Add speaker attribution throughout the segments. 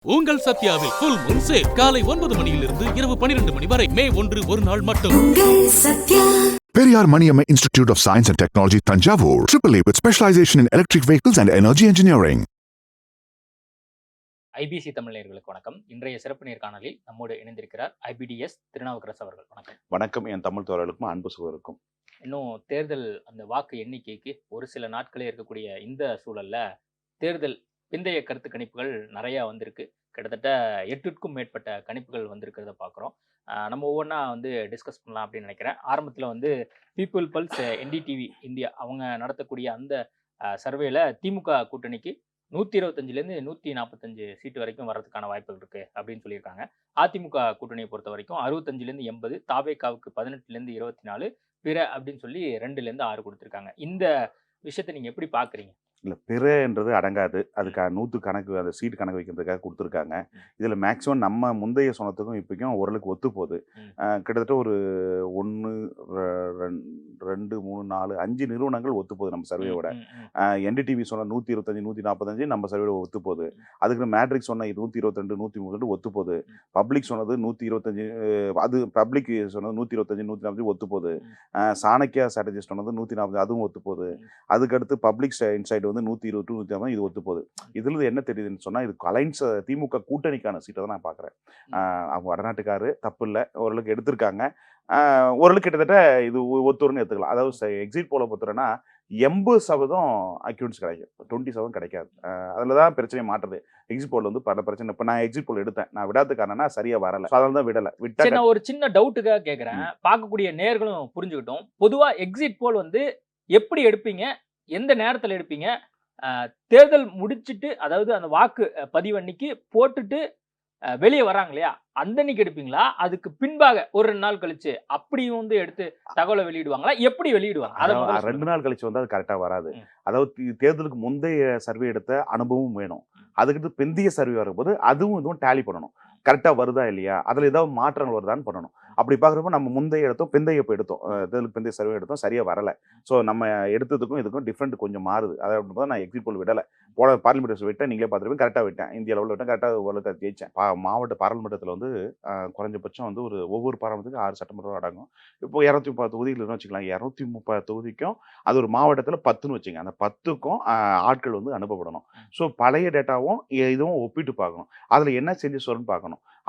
Speaker 1: உங்கள் சத்யாவில் full Moon sale காலை 9 மணியிலிருந்து இரவு 12 மணி வரை மே 1 ஒரு நாள் மட்டும்.
Speaker 2: Periyar Maniamma Institute of Science and Technology, Tanjavur, AAA with specialization in electric vehicles and energy engineering.
Speaker 3: IBC Tamil நேயர்களுக்கு வணக்கம். இன்றைய சிறப்பு நேர்காணலில் நம்மோடு இணைந்திருக்கிறார் ஐபிடிஎஸ் திருநாவுக்கரசு அவர்கள். வணக்கம்.
Speaker 4: வணக்கம். என் தமிழ் தோழர்களுக்கும் அன்பு சகோதரருக்கும்.
Speaker 3: இன்னும் தேர்தல் அந்த வாக்கு எண்ணிக்கைக்கு ஒரு சில நாட்களே இருக்கக்கூடிய இந்த சூழல்ல தேர்தல் பிந்தைய கருத்து கணிப்புகள் நிறைய வந்திருக்கு. கிட்டத்தட்ட 8க்கும் மேற்பட்ட கணிப்புகள் வந்திருக்கிறத பார்க்குறோம். நம்ம ஒவ்வொன்றா டிஸ்கஸ் பண்ணலாம் அப்படின்னு நினைக்கிறேன். ஆரம்பத்தில் பீப்புள் பல்ஸ் என்டிடிவி இந்தியா அவங்க நடத்தக்கூடிய அந்த சர்வேல திமுக கூட்டணிக்கு 125லேருந்து 145 சீட்டு வரைக்கும் வர்றதுக்கான வாய்ப்புகள் இருக்குது அப்படின்னு சொல்லியிருக்காங்க. அதிமுக கூட்டணியை பொறுத்த வரைக்கும் 65லேருந்து 80, தாவேகாவுக்கு 18லேருந்து 24, பிற அப்படின்னு சொல்லி 2லேருந்து 6 கொடுத்துருக்காங்க. இந்த விஷயத்தை நீங்கள் எப்படி பார்க்குறீங்க?
Speaker 4: இல்லை, பிறன்றது அடங்காது. அதுக்காக 100 கணக்கு அந்த சீட் கணக்கு வைக்கிறதுக்காக கொடுத்துருக்காங்க. இதில் மேக்ஸிமம் நம்ம முந்தைய சொன்னதுக்கும் இப்போக்கும் ஓரளவுக்கு ஒத்து போகுது. கிட்டத்தட்ட ஒரு 1 2 3 4 5 நிறுவனங்கள் ஒத்து போகுது நம்ம சர்வேயோட. என்டிடிவி சொன்ன 125 145 நம்ம சர்வேயோட ஒத்து போகுது. அதுக்கு மேட்ரிக்ஸ் சொன்ன 122 132 ஒத்து போகுது. பப்ளிக் சொன்னது 125, அது பப்ளிக் சொன்னது 125 145 ஒத்து போகுது. சாணக்கியா ஸ்ட்ராட்டஜிஸ்ட் சொன்னது 140, அதுவும் ஒத்து போகுது. அதுக்கடுத்து பப்ளிக் இன்சைட் 120 150 இது ஒத்து போகுது. இதுல என்ன தெரியுதுன்னு சொன்னா, இது அலைன்ஸ் திமுக கூட்டணிக்கான சீட்டை தான் நான் பாக்குறேன். அவங்க வடநாட்டுக்காரு தப்பு இல்லை, ஓரளவுக்கு எடுத்திருக்காங்க. ஓரளவுக்கு கிட்டத்தட்ட இது ஒத்துருன்னு எடுத்துக்கலாம். அதாவது எக்ஸிட் போல பொறுத்தவரைனா 80% அக்யூரன்ஸ் கிடைக்கும், 20% கிடைக்காது. அதுலதான் பிரச்சனையை மாற்றுது. எக்ஸிட் போல் பல பிரச்சனை. இப்போ நான் எக்ஸிட் போல் எடுத்தேன், நான் விடாத காரணம்னா சரியா வரல, அதனால தான் விடலை. விட்டா
Speaker 3: நான் ஒரு சின்ன டவுட்டுக்காக கேட்குறேன், பார்க்கக்கூடிய நேர்களும் புரிஞ்சுக்கிட்டோம். பொதுவா எக்ஸிட் போல் எப்படி எடுப்பீங்க, எந்த நேரத்தில் எடுப்பீங்க? தேர்தல் முடிச்சுட்டு, அதாவது அந்த வாக்கு பதிவு அன்னைக்கு போட்டுட்டு வெளியே வராங்க இல்லையா, அந்த அன்னைக்கு எடுப்பீங்களா? அதுக்கு பின்பாக ஒரு 2 நாள் கழிச்சு அப்படி எடுத்து தகவலை வெளியிடுவாங்களா? எப்படி வெளியிடுவாங்க?
Speaker 4: 2 நாள் கழிச்சு அது கரெக்டா வராது. அதாவது தேர்தலுக்கு முந்தைய சர்வே எடுத்த அனுபவம் வேணும். அதுக்கு பிந்தைய சர்வே வரும்போது இதுவும் டேலி பண்ணணும். கரெக்டா வருதா இல்லையா, அதுல ஏதாவது மாற்றங்கள் வருதான்னு பண்ணணும். அப்படி பார்க்குறப்ப நம்ம முந்தைய எடுத்தோம், பிந்தைய இப்போ எடுத்தோம், தேர்தலுக்கு பிந்தைய சர்வே எடுத்தோம், சரியா வரல. ஸோ நம்ம எடுத்ததுக்கும் இதுக்கும் டிஃப்ரெண்ட் கொஞ்சம் மாறுது. அதாவது நான் எக்ஸிட் போல் விடலை. போன பார்லிமெண்ட் விட்டேன், நீங்களே பார்த்துருப்பீங்க, கரெக்டாக விட்டேன். இந்திய லெவலில் விட்டேன், கரெக்டாக ஓரளவுக்கு ஜெயிச்சேன். மாவட்ட பாராளுமன்றத்தில் குறைஞ்சபட்சம் ஒரு ஒவ்வொரு பாராளுமன்றத்துக்கு 6 சட்டமன்றம் அடங்கும். இப்போ 230 தொகுதிகள் வச்சுக்கலாம். 230 தொகுதிக்கும் அது ஒரு மாவட்டத்தில் 10ன்னு வச்சுங்க. அந்த 10க்கும் ஆட்கள் அனுப்பப்படணும். ஸோ பழைய டேட்டாவும் இதுவும் ஒப்பிட்டு பார்க்கணும். அதில் என்ன செஞ்சு சொல்லணும்னு பார்க்கணும்.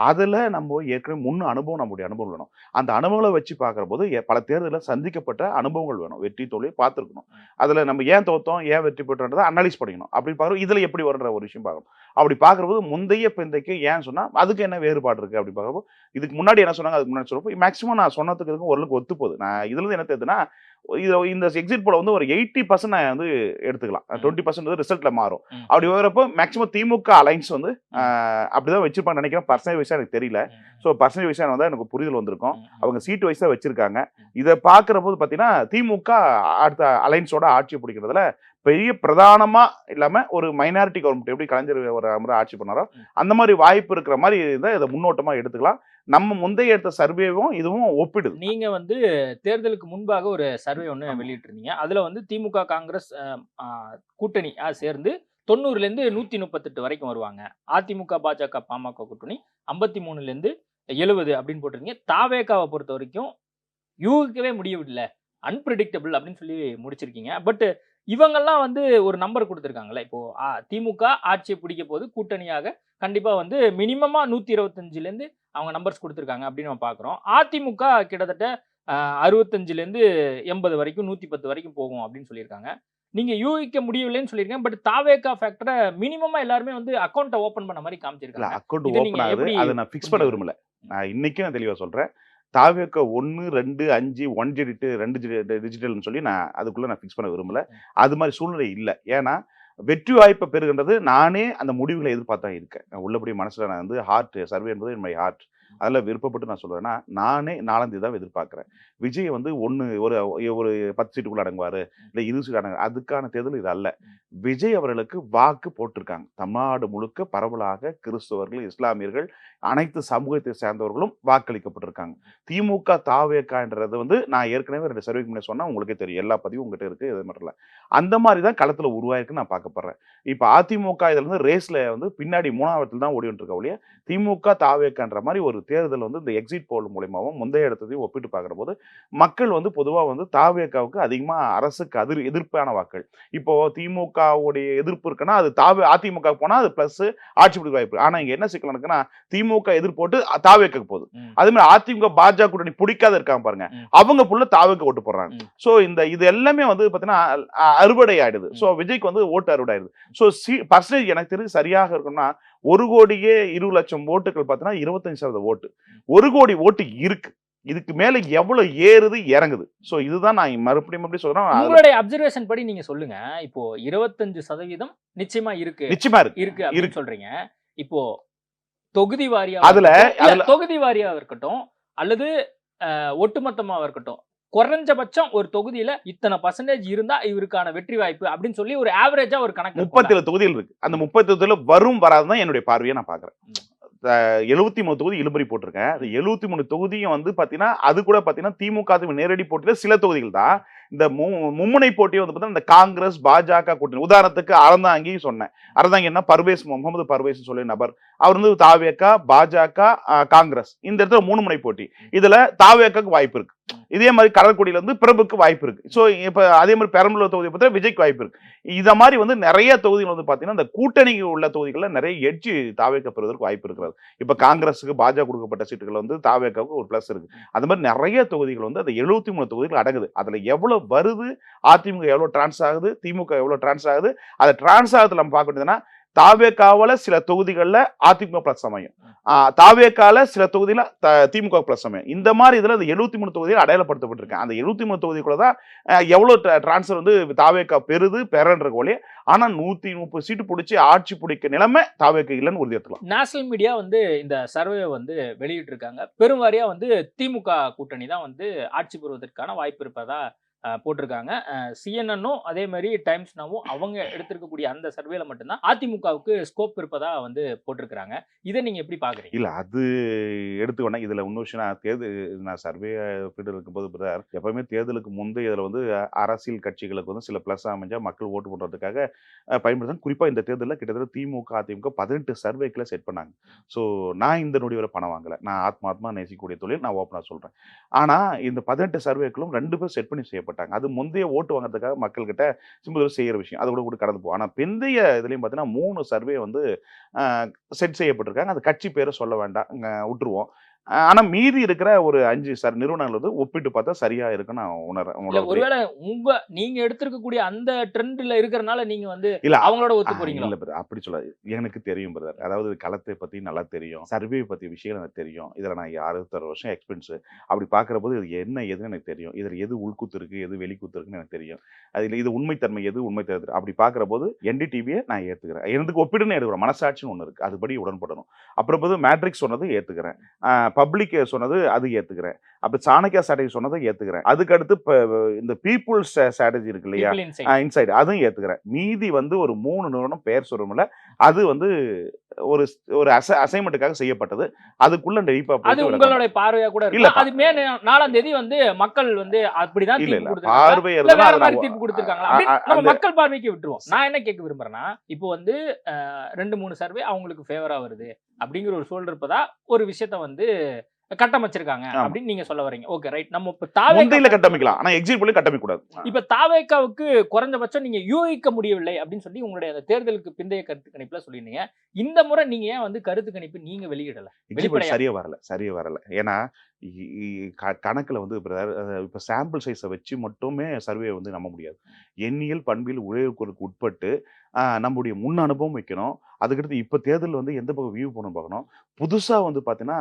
Speaker 4: அதில் நம்ம ஏற்கனவே அனுபவம், நம்முடைய அனுபவம் வேணும். அந்த அனுபவங்களை வச்சு பார்க்குற போது பல தேர்தலில் சந்திக்கப்பட்ட அனுபவங்கள் வேணும். வெற்றி தோல்வியை பார்த்துருக்கணும். அதில் நம்ம ஏன் தோத்தோம், ஏன் வெற்றி பெற்றோன்றதை அனலைஸ் பண்ணிக்கணும். அப்படி பார்க்குறோம், இதில் எப்படி வருன்ற ஒரு விஷயம் பார்க்கணும். அப்படி பார்க்குறபோது முந்தைய பிந்தைக்கு ஏன் சொன்னால் அதுக்கு என்ன வேறுபாடு இருக்குது அப்படி பார்க்குறப்போ, இதுக்கு முன்னாடி என்ன சொன்னாங்க, அதுக்கு முன்னாடி சொல்கிறப்போ மேக்ஸிமம் நான் சொன்னதுக்கு இதுக்கும் ஓரளவுக்கு ஒத்து போகுது. நான் இதுலேருந்து என்ன தெரியுதுன்னா, இந்த எக்ஸிட் போல ஒரு 80% நான் எடுத்துக்கலாம், 20% ரிசல்ட்ல மாறும். அப்படி வரப்போ மேக்ஸிமம் திமுக அலைன்ஸ் அப்படிதான் வச்சிருப்பாங்க நினைக்கிறேன். பர்சன்டேஜ் வைஸா எனக்கு தெரியல. ஸோ பர்சன்டேஜ் வைஸா எனக்கு புரிதல் வந்திருக்கும். அவங்க சீட் வைஸா வச்சிருக்காங்க. இதை பார்க்குற போது பார்த்தீங்கன்னா திமுக அடுத்த அலைன்ஸோட ஆட்சி பிடிக்கிறதுல பெரிய பிரதானமா இல்லாம ஒரு மைனாரிட்டி கவர்மெண்ட் எப்படி கலைஞர் ஒரு முறை ஆட்சி பண்ணாரோ அந்த மாதிரி வாய்ப்பு இருக்கிற மாதிரி இதை முன்னோட்டமா எடுத்துக்கலாம். நம்ம முந்தைய எடுத்த சர்வேவும் இதுவும் ஒப்பிடுது.
Speaker 3: நீங்க தேர்தலுக்கு முன்பாக ஒரு சர்வே ஒன்று வெளியிட்டிருந்தீங்க. அதுல திமுக காங்கிரஸ் கூட்டணி சேர்ந்து 90லேருந்து 138 வரைக்கும் வருவாங்க. அதிமுக பாஜக பாமக கூட்டணி 53லேருந்து 70 அப்படின்னு போட்டிருக்கீங்க. தாவேகாவை பொறுத்த வரைக்கும் யூகிக்கவே முடியவில்லை, அன்பிரடிக்டபிள் அப்படின்னு சொல்லி முடிச்சிருக்கீங்க. பட் இவங்கெல்லாம் ஒரு நம்பர் கொடுத்துருக்காங்கல்ல. இப்போ திமுக ஆட்சியை பிடிக்க போது கூட்டணியாக கண்டிப்பா மினிமமா 125லேருந்து அவங்க நம்பர்ஸ் கொடுத்துருக்காங்க அப்படின்னு நம்ம பார்க்குறோம். அதிமுக கிட்டத்தட்ட 65லேருந்து 80 வரைக்கும் 110 வரைக்கும் போகும் அப்படின்னு சொல்லியிருக்காங்க. நீங்க யூகிக்க முடியவில்லைன்னு சொல்லியிருக்கேன். பட் தாவேகா ஃபேக்டரை மினிமமா எல்லாருமே அக்கௌண்ட்டை ஓப்பன் பண்ண மாதிரி காமிச்சிருக்காங்க.
Speaker 4: அக்கௌண்ட் ஓப்பன் ஆகுது, அதை நான் ஃபிக்ஸ் பண்ண விரும்பல. நான் இன்னைக்கும் நான் தெளிவா சொல்றேன். தாவேகா 1 2 5 1 டிஜிட் 2 டிஜிட்டல்னு சொல்லி நான் அதுக்குள்ள நான் ஃபிக்ஸ் பண்ண விரும்பல. அது மாதிரி சூழ்நிலை இல்லை. ஏன்னா வெற்றி வாய்ப்பை பெறுகின்றது நானே அந்த முடிவுகளை எதிர்பார்த்தா இருக்கேன். உள்ளபடி மனசுல நான் ஹார்ட் சர்வே என்பது மை ஹார்ட். அதில் விருப்பப்பட்டு நான் சொல்றேன்னா, நானே 4ஆம் தேதி தான் எதிர்பார்க்குறேன். விஜய் வந்து ஒரு ஒரு 10 சீட்டுக்குள்ள அடங்குவாரு, இல்லை 20 சீட் அடங்கு அதுக்கான தேர்தல் இது அல்ல. விஜய் அவர்களுக்கு வாக்கு போட்டிருக்காங்க. தமிழ்நாடு முழுக்க பரவலாக கிறிஸ்தவர்கள், இஸ்லாமியர்கள், அனைத்து சமூகத்தை சேர்ந்தவர்களும் வாக்களிக்கப்பட்டிருக்காங்க. திமுக தாவேக்கான்றது வந்து நான் ஏற்கனவே 2 சர்வேக்கு முன்னாடி சொன்னா உங்களுக்கே தெரியும். எல்லா பதிவும் உங்ககிட்ட இருக்கு. இது மட்டும் இல்ல. அந்த மாதிரி தான் களத்துல உருவாயிருக்குன்னு நான் பார்க்கப்படுறேன். இப்ப அதிமுக இதுல இருந்து ரேஸ்ல வந்து பின்னாடி 3ஆவது இடத்துல தான் ஓடிட்டு இருக்க ஒழிய, திமுக தாவேக்கான்ற மாதிரி ஒரு தேர்தல் வந்து இந்த எக்ஸிட் போல் மூலியமாவும் முந்தைய இடத்தையும் ஒப்பிட்டு பார்க்கிற போது மக்கள் வந்து பொதுவா வந்து தாவேக்காவுக்கு அதிகமா அரசுக்கு எதிர்ப்பான வாக்கள். இப்போ திமுகவுடைய எதிர்ப்பு இருக்குன்னா அது அதிமுக போனா அது பிளஸ் ஆட்சி பிடிக்க வாய்ப்பு. ஆனா இங்க என்ன சிக்கல் இருக்குன்னா திமுக எதிர்ப்போட்டு தாவேக்கு போகுது. அதே மாதிரி அதிமுக பாஜக கூட்டணி பிடிக்காத இருக்காங்க பாருங்க, அவங்க புள்ள தாவேக்கு ஓட்டு போடுறாங்க. சோ இது எல்லாமே வந்து பாத்தீங்கன்னா அறுவடை ஆயிடுது. சோ விஜய்க்கு வந்து ஓட்டு அறுவடை ஆயிடுது. சோ பர்சன்டேஜ் எனக்கு தெரிஞ்சு சரியாக இருக்கும்னா 1 கோடியே 20 லட்சம் ஓட்டுகள் பார்த்தீங்கன்னா 25% ஓட்டு. 1 கோடி ஓட்டு இருக்கு. இதுக்கு மேல எவ்வளவு ஏறுது இறங்குது. சோ இதுதான் நான் மறுபடியும் சொல்றேன்.
Speaker 3: உங்களுடைய அப்சர்வேஷன் படி நீங்க சொல்லுங்க. இப்போ 25% நிச்சயமா இருக்கு அப்படின்னு சொல்றீங்க. இப்போ தொகுதி வாரியா தொகுதி வாரியா இருக்கட்டும் அல்லது ஒட்டுமொத்தமாக இருக்கட்டும், குறைஞ்சபட்சம் ஒரு தொகுதியில இத்தனை பர்சன்டேஜ் இருந்தா இவருக்கான வெற்றி வாய்ப்பு அப்படின்னு சொல்லி ஒரு ஆவரேஜா ஒரு கணக்கு
Speaker 4: 37 தொகுதிகள் இருக்கு. அந்த 37 வரும் வராதுதான் என்னுடைய பார்வையை நான் பாக்குறேன். 73 தொகுதி இழுபறி போட்டிருக்கேன். 73 தொகுதியும் வந்து பாத்தீங்கன்னா அது கூட பாத்தீங்கன்னா திமுக நேரடி போட்டியில சில தொகுதிகள் தான். இந்த மும்முனை போட்டியை வந்து பார்த்தீங்கன்னா இந்த காங்கிரஸ் பாஜக கூட்டணி. உதாரணத்துக்கு அறந்தாங்கி சொன்னேன். அறந்தாங்கின்னா முகமது பர்வேஸ் சொல்லி நபர், அவர் வந்து தாவேக்கா, பாஜக, காங்கிரஸ், இந்த இடத்துல 3 முனை போட்டி. இதுல தாவேக்காக்கு வாய்ப்பு இருக்கு. இதே மாதிரி கடற்குடியில இருந்து பிரபுக்கு வாய்ப்பு இருக்கு. சோ இப்ப அதே மாதிரி பெரம்பலூர் தொகுதியை பத்தி விஜய்க்கு வாய்ப்பு இருக்கு. இத மாதிரி வந்து நிறைய தொகுதிகள் வந்து பாத்தீங்கன்னா இந்த கூட்டணி உள்ள தொகுதிகள்ல நிறைய எட்ஜ் தாவேக்கா பெறுவதற்கு வாய்ப்பு இருக்கிறது. இப்ப காங்கிரஸுக்கு பாஜக கொடுக்கப்பட்ட சீட்டுகள் வந்து தாவேக்காவுக்கு ஒரு பிளஸ் இருக்கு. அது மாதிரி நிறைய தொகுதிகள் வந்து அந்த 73 தொகுதிகள் அடங்குது. அதுல எவ்வளவு வருது, அதிமுக எவ்வளவு டிரான்ஸ் ஆகுது, திமுக எவ்வளவு டிரான்ஸ் ஆகுது, அதை டிரான்ஸ் ஆகுதுல நம்ம பார்க்க வேண்டியதுன்னா தாவேக்காவால சில தொகுதிகள்ல அதிமுக பிளஸ் அமையும், தாவேக்கால சில தொகுதியில திமுக பிளஸ் அமையும். இந்த மாதிரி இதுல 73 தொகுதிகள் அடையாளப்படுத்தப்பட்டிருக்கேன். அந்த 73 தொகுதிக்குள்ளதான் எவ்வளவு டிரான்ஸ்பர் வந்து தாவேக்கா பெறன்ற கோலியே. ஆனா 130 சீட்டு பிடிச்சி ஆட்சி பிடிக்க நிலைமை தாவேக்கா இல்லைன்னு உறுதியேற்றலாம்.
Speaker 3: நேஷனல் மீடியா வந்து இந்த சர்வே வந்து வெளியிட்டு இருக்காங்க. பெருவாரியா வந்து திமுக கூட்டணி தான் வந்து ஆட்சி பெறுவதற்கான வாய்ப்பு இருப்பதா போட்டிருக்காங்க. சிஎன்என்னும் அதே மாதிரி டைம்ஸ் நவும் அவங்க எடுத்திருக்கக்கூடிய அந்த சர்வேல மட்டும்தான் அதிமுகவுக்கு ஸ்கோப் இருப்பதா வந்து போட்டிருக்காங்க. இதை நீங்க எப்படி பாக்குறீங்க?
Speaker 4: இல்ல அது எடுத்துக்கோனா இதுல இன்னொரு விஷயம், நான் சர்வே இருக்கும்போது எப்பவுமே தேர்தலுக்கு முந்தைய இதுல வந்து அரசியல் கட்சிகளுக்கு வந்து சில பிளஸ் அமைஞ்சா மக்கள் ஓட்டு போடுறதுக்காக பயன்படுத்த. குறிப்பா இந்த தேர்தலில் கிட்டத்தட்ட திமுக அதிமுக 18 சர்வேக்களை செட் பண்ணாங்க. ஸோ நான் இந்த நொடி வரை பணம் வாங்கல. நான் ஆத்மா நேசிக்கக்கூடிய தொழில், நான் ஓப்பனா சொல்றேன். ஆனா இந்த 18 சர்வேக்களும் 2 பேர் செட் பண்ணி செய்யப்பட்டாங்க. அது முந்தைய ஓட்டு வாங்குறதுக்காக மக்கள் கிட்ட சிம்பிள் செய்யற விஷயம். அது கூட கடந்து போகும். ஆனா பிந்தைய இதுலயும் பாத்தீங்கன்னா 3 சர்வே வந்து செட் செய்யப்பட்டிருக்காங்க. அது கட்சி பேரை சொல்ல வேண்டாம், விட்டுருவோம். ஆனா மீதி இருக்கிற ஒரு 5 நிறுவனங்கள் வந்து ஒப்பிட்டு பார்த்தா சரியா இருக்குன்னு நான் உணர்றேன்.
Speaker 3: ஒருவேளை நீங்க எடுத்திருக்கக்கூடிய அந்த ட்ரெண்ட்ல இருக்கிறனால நீங்க வந்து அவங்களோட ஒத்து போறீங்களா?
Speaker 4: இல்ல பிரதர், அப்படி சொல்லாது. எனக்கு தெரியும் பிரதர். அதாவது களத்தை பத்தி நல்லா தெரியும், சர்வே பத்தி விஷயங்கள் எனக்கு தெரியும். இதுல நான் 60 வருஷம் எக்ஸ்பீரியன்ஸ். அப்படி பாக்குற போது இது என்ன எதுன்னு எனக்கு தெரியும். இதுல எது உள்குத்து இருக்கு, எது வெளிக்குத்து இருக்குன்னு எனக்கு தெரியும். அதுல இது உண்மைத்தன்மை எது உண்மைத்தன்மை அப்படி பாக்குற போது என்டிடிவியை நான் ஏத்துக்கிறேன். எனக்கு ஒப்பிடுன்னு எடுக்கிறேன். மனசாட்சின்னு ஒண்ணு இருக்கு, அதுபடி உடன்படணும். அப்புறம் போது மேட்ரிக்ஸ் சொன்னது ஏத்துக்கிறேன், பப்ளிக் சொன்னது அது ஏத்துக்கிறேன், அப்ப சாணக்கியா ஸ்ட்ராட்டஜி சொன்னதை ஏத்துக்கிறேன். அதுக்கு அடுத்து இந்த பீப்புள்ஸ் ஸ்ட்ராட்டஜி இருக்கு இல்லையா, இன்சைட், அதுவும் ஏத்துக்கிறேன். மீதி வந்து ஒரு 3 நிறுவனம் பெயர் சொல்றோம்ல, அது வந்து ஒரு அசைன்மெண்ட்டுக்காக செய்யப்பட்டது. அதுக்குள்ள
Speaker 3: அது உங்களுடைய பார்வையா கூட இல்ல. அது மே 4ஆம் தேதி வந்து மக்கள் வந்து அப்படிதான் தீர்ப்பு கொடுத்திருக்காங்க. மக்கள் பார்வைக்கு விட்டுருவோம். நான் என்ன கேட்க விரும்புறேன்னா, இப்போ வந்து 2-3 சர்வே அவங்களுக்கு ஃபேவரா வருது அப்படிங்கிற ஒரு சூழல் இருப்பதா ஒரு விஷயத்த வந்து கட்டமைச்சிருக்காங்க அப்படின்னு நீங்க சொல்ல வரீங்க. Okay right. நம்ம இப்ப தாவேக்கால கட்டமைக்கலாம், ஆனா எக்ஸிட் போல கட்டமைக்க கூடாது. இப்ப தாவேக்காவுக்கு குறைஞ்சபட்சம் நீங்க யூகிக்க முடியவில்லை அப்படின்னு சொல்லி உங்களுடைய அந்த தேர்தலுக்கு பிந்தைய கருத்து கணிப்புல சொல்லிருந்தீங்க. இந்த முறை நீங்க ஏன் வந்து கருத்து கணிப்பு நீங்க வெளியிடல?
Speaker 4: சரியா வரல. ஏன்னா கணக்குல வந்து இப்ப சாம்பிள் சைஸை வச்சு மட்டுமே சர்வே வந்து நம்ப முடியாது. எண்ணியல் பண்பியல் உழைப்புக்கு உட்பட்டு நம்முடைய முன் அனுபவம் வைக்கணும். அதுக்கடுத்து இப்ப தேர்தல் வந்து எந்த பக்கம் வியூ பண்ணணும் பார்க்கணும். புதுசா வந்து பாத்தீங்கன்னா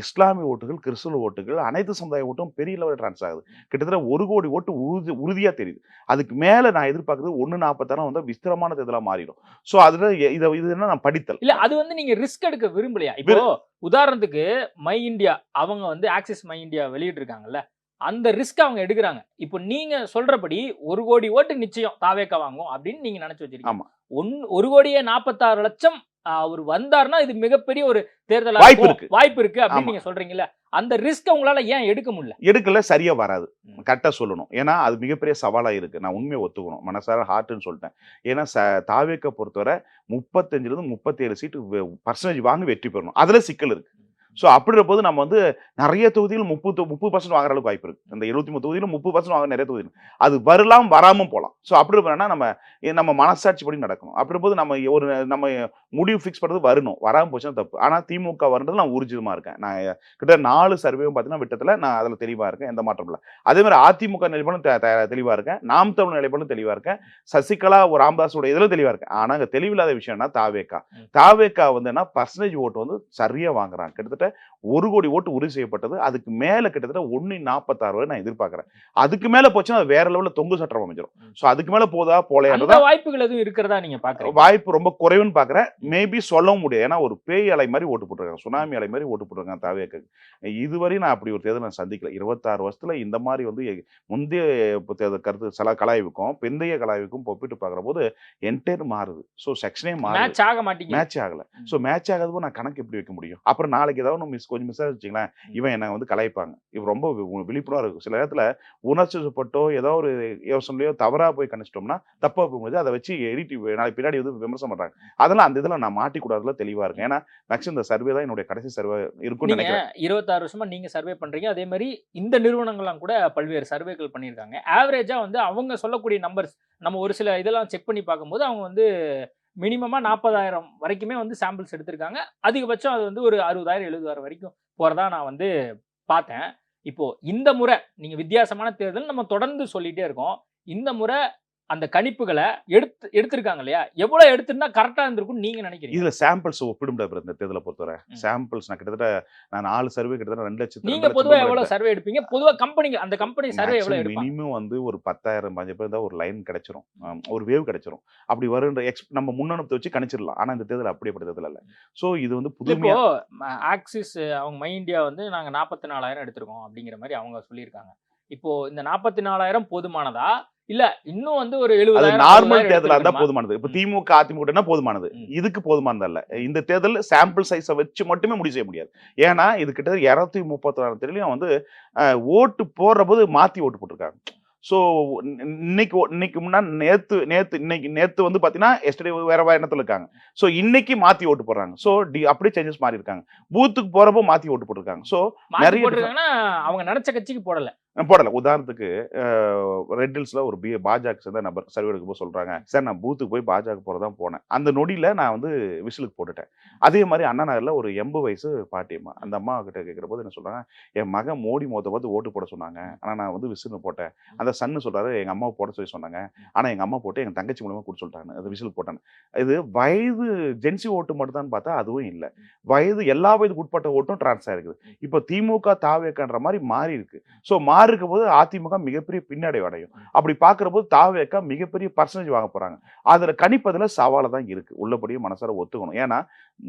Speaker 4: இஸ்லாமிய ஓட்டுகள், கிறிஸ்துவ ஓட்டுகள், அனைத்து சமுதாய ஓட்டும் பெரிய லெவல் டிரான்ஸ் ஆகுது. கிட்டத்தட்ட 1 கோடி ஓட்டு உறுதியா தெரியுது. அதுக்கு மேல நான் எதிர்பார்க்கறது 1.46 வந்து விஸ்திரமான தேர்தலா மாறிடும். சோ அதுல இது என்ன நான் படித்தல்
Speaker 3: இல்ல, அது வந்து நீங்க ரிஸ்க் எடுக்க விரும்பலையா? இப்போ உதாரணத்துக்கு மை இந்தியா அவங்க வந்து ஆக்சிஸ் மை இந்தியா வெளியிட்டு இருக்காங்கல்ல, அந்த ரிஸ்க் அவங்க எடுக்கிறாங்க. இப்போ நீங்க சொல்றபடி 1 கோடி ஓட்டு நிச்சயம் தாவேக்கா வாங்கும் அப்படின்னு நீங்க நினைச்சு வச்சிருக்கீங்க.
Speaker 4: ஆமா.
Speaker 3: 1 கோடியே 46 லட்சம் அவர் வந்தாருன்னா இது மிகப்பெரிய ஒரு தேர்தலா வாய்ப்பு இருக்கு அப்படின்னு நீங்க சொல்றீங்கல்ல, அந்த ரிஸ்க் உங்களால ஏன் எடுக்க முடியல?
Speaker 4: எடுக்கல, சரியா வராது. கரெக்டா சொல்லணும். ஏன்னா அது மிகப்பெரிய சவாலா இருக்கு. நான் உண்மையை ஒத்துக்கணும். மனசார ஹார்ட்னு சொல்லிட்டேன். ஏன்னா தாவேக்கா பொறுத்தவரை 35 37 சீட்டு பர்சன்டேஜ் வாங்கி வெற்றி பெறணும். அதுல சிக்கல் இருக்கு. ஸோ அப்படின்ற போது நம்ம வந்து நிறைய தொகுதியில் 30% வாங்குற அளவுக்கு வாய்ப்பு இருக்கு. இந்த 73 தொகுதியிலும் 30% வாங்க நிறைய தொகுதியில் அது வரலாம், வராமல் போகலாம். ஸோ அப்படி இருப்பா நம்ம மனசாட்சி படி நடக்கணும். அப்படி போது நம்ம முடிவு ஃபிக்ஸ் பண்ணுறது வரணும், வராமல் போச்சுன்னா தப்பு. ஆனால் திமுக வரது நான் ஊர்ஜிதமாக இருக்கேன். நான் கிட்ட 4 சர்வேவும் பார்த்தீங்கன்னா விட்டத்தில் நான் அதில் தெளிவாக இருக்கேன், எந்த மாற்றம் இல்லை. அதே மாதிரி அதிமுக நிலைப்பாடும் தெளிவாக இருக்கேன், நாம் தமிழ் நிலைப்பாடும் தெளிவாக இருக்கேன், சசிகலா ராமதாஸோட இதில் தெளிவாக இருக்கேன். ஆனால் அங்கே தெளிவில்லாத விஷயம்னா தாவேக்கா வந்து என்ன பர்சன்டேஜ் ஓட்டு வந்து சரியாக வாங்குறாங்க. கிட்டத்தட்ட 1 கோடி ஓட்டு உறுதி செய்யப்பட்டது. அதுக்கு மேல கிட்டத்தட்ட 1.46 வரை நான் எதிர்பார்க்கிறேன். அதுக்கு மேல போச்சுன்னா வேற லெவல்ல தொங்கு சட்டம் அமைஞ்சிடும். சோ அதுக்கு மேல போதா போலையானதா
Speaker 3: வாய்ப்புகள் எதுவும் இருக்கிறதா நீங்க பாக்குறீங்க?
Speaker 4: வாய்ப்பு ரொம்ப குறைவுன்னு பாக்குறேன். மேபி சொல்லவும் முடியாது. ஏன்னா ஒரு பேய் அலை மாதிரி ஓட்டு போட்டுருக்காங்க, சுனாமி அலை மாதிரி ஓட்டு போட்டுருக்காங்க தாவேக்கு. இதுவரை நான் அப்படி ஒரு தேர்தல் நான் சந்திக்கல. 26 வருஷத்துல இந்த மாதிரி வந்து முந்தைய தேர்தல் கருத்து கலாய்வுக்கும் பிந்தைய கலாய்வுக்கும் ஒப்பிட்டு பாக்குற போது என்டையர் மாறுது. சோ செக்ஷனே மாறுது,
Speaker 3: மேட்ச் ஆக மாட்டேங்குது,
Speaker 4: மேட்ச் ஆகல. சோ மேட்ச் ஆகாதப்போ நான் கணக்கு எப்படி வைக்க முடியும்? அப்புறம் நாளைக்கு ஏதாவது கொஞ்சம் மிஸ் ஆச்சுங்களேன், இவன் என்ன வந்து கலாய்ப்பாங்க. இவன் ரொம்ப விழிப்புணர்வா இருக்கும். சில நேரத்துல உணர்ச்சிப்பட்டோ ஏதோ ஒரு யோசனையோ தவறா போய் கணிச்சிட்டோம்னா தப்பா போய் முடியாது. அதை வச்சு எடிட் நாளைக்கு பின்னாடி வந்து விமர்சனம் பண்றாங்க. அதெல்லாம் அந்த இதுல நான் மாட்டிக்கூடாதுல தெளிவா இருக்கேன். ஏன்னா மேக்ஸிமம் இந்த சர்வே தான் என்னுடைய கடைசி சர்வே இருக்கும்னு நினைக்கிறேன்.
Speaker 3: 26 வருஷமா நீங்க சர்வே பண்றீங்க. அதே மாதிரி இந்த நிறுவனங்கள்லாம் கூட பல்வேறு சர்வேக்கள் பண்ணியிருக்காங்க. ஆவரேஜா வந்து அவங்க சொல்லக்கூடிய நம்பர்ஸ் நம்ம ஒரு சில இதெல்லாம் செக் பண்ணி பார்க்கும்போது அவங்க வந்து மினிமமா 40,000 வரைக்குமே வந்து சாம்பிள்ஸ் எடுத்திருக்காங்க. அதிகபட்சம் அது வந்து ஒரு 60,000 70,000 வரைக்கும் போறதா நான் வந்து பார்த்தேன். இப்போ இந்த முறை நீங்க வித்தியாசமான தேர்தல் நம்ம தொடர்ந்து சொல்லிட்டே இருக்கோம். இந்த முறை அந்த கணிப்புகளை எடுத்திருக்காங்க இல்லையா, எவ்வளவு எடுத்திருந்தா கரெக்டா இருந்திருக்கும் நீங்க நினைக்கிறீங்க?
Speaker 4: இதுல சாம்பிள்ஸ் ஒப்பிடும்டா இந்த தேர்தலை பொறுத்தவரை. சாம்பிள்ஸ் நான் கிட்டத்தட்ட 4 சர்வே கிட்டத்தட்ட 2 லட்சம்.
Speaker 3: நீங்க பொதுவா எவ்வளவு சர்வே எடுப்பீங்க? பொதுவா கம்பெனிங்க அந்த கம்பெனி சர்வே எவ்வளவு எடுப்பாங்க?
Speaker 4: மினிமம் வந்து ஒரு 10,000 5 பேர் தான் ஒரு லைன் கிடைச்சிரும், ஒரு வேவ் கிடைச்சிரும். அப்படி வருன்ற நம்ம முன்னனுப்பத்தை வச்சு கணிச்சிடலாம். ஆனா இந்த தேர்தல் அப்படியேப்பட்ட தேர்தல் இல்ல. சோ இது வந்து புதுமையா
Speaker 3: ஆக்சிஸ் அவங்க மை இந்தியா வந்து நாங்க 44,000 எடுத்திருக்கோம் அப்படிங்கிற மாதிரி அவங்க சொல்லியிருக்காங்க. இப்போ இந்த 44,000 போதுமானதா இல்ல இன்னும் வந்து ஒரு 70,000
Speaker 4: நார்மல் தேர்தலா இருந்தா போதுமானது? இப்ப திமுக அதிமுக போதுமானது, இதுக்கு போதுமானது அல்ல. இந்த தேர்தல் சாம்பிள் சைஸை வச்சு மட்டுமே முடிவு செய்ய முடியாது. ஏன்னா இது கிட்டத்தட்ட 236 தேர்தலையும் வந்து ஓட்டு போடுற போது மாத்தி ஓட்டு போட்டிருக்காங்க. ஸோ இன்னைக்கு முன்னாடி நேத்து வந்து பாத்தீங்கன்னா எஸ்டர்டே வேற எண்ணத்துல இருக்காங்க. ஸோ இன்னைக்கு மாத்தி ஓட்டு போடுறாங்க. ஸோ அப்படியே சேஞ்சஸ் மாறி இருக்காங்க. பூத்துக்கு போறப்போ மாத்தி ஓட்டு போட்டிருக்காங்க. ஸோ நிறைய
Speaker 3: அவங்க நினைச்ச கட்சிக்கு போடல.
Speaker 4: உதாரணத்துக்கு ரெட் ஹில்ஸ்ல ஒரு பாஜக சேர்ந்த நபர் சர்வே எடுக்கும் போது சொல்றாங்க, சார் நான் பூத்துக்கு போய் பாஜக போறதான் போனேன், அந்த நொடியில நான் வந்து விசிலுக்கு போட்டுட்டேன். அதே மாதிரி அண்ணா நகர்ல ஒரு 80 வயசு பாட்டியம்மா, அந்த அம்மா கிட்ட கேட்கிற போது என்ன சொல்றாங்க, என் மகன் மோடி முகத்தை பார்த்து ஓட்டு போட சொன்னாங்க, ஆனா நான் வந்து விசில் போட்டேன். அந்த சன்னு சொல்றாரு, எங்க அம்மாவை போட சொல்லி சொன்னாங்க, ஆனா எங்க அம்மா போட்டு எங்க தங்கச்சி மூலமா கொடுத்து சொல்லிட்டாங்க, அது விசில் போட்டாங்க. இது வயது ஜென்சி ஓட்டு மட்டும் தான் பார்த்தா அதுவும் இல்லை, வயது எல்லா வயதுக்கு உட்பட்ட ஓட்டும் டிரான்ஸ்ஃபர் ஆயிருக்குது. இப்போ திமுக தாவேக்கன்ற மாதிரி மாறி இருக்கு. ஸோ மாறி இருக்கும் போது அதிமுக மிகப்பெரிய பின்னடைவு அடையும். அப்படி பார்க்கிற போது தாவேக்கா மிகப்பெரிய பர்சன்டேஜ் வாங்க போறாங்க. அதுல கணிப்பதுல சவால தான் இருக்கு, உள்ளபடியே மனசார ஒத்துக்கணும். ஏன்னா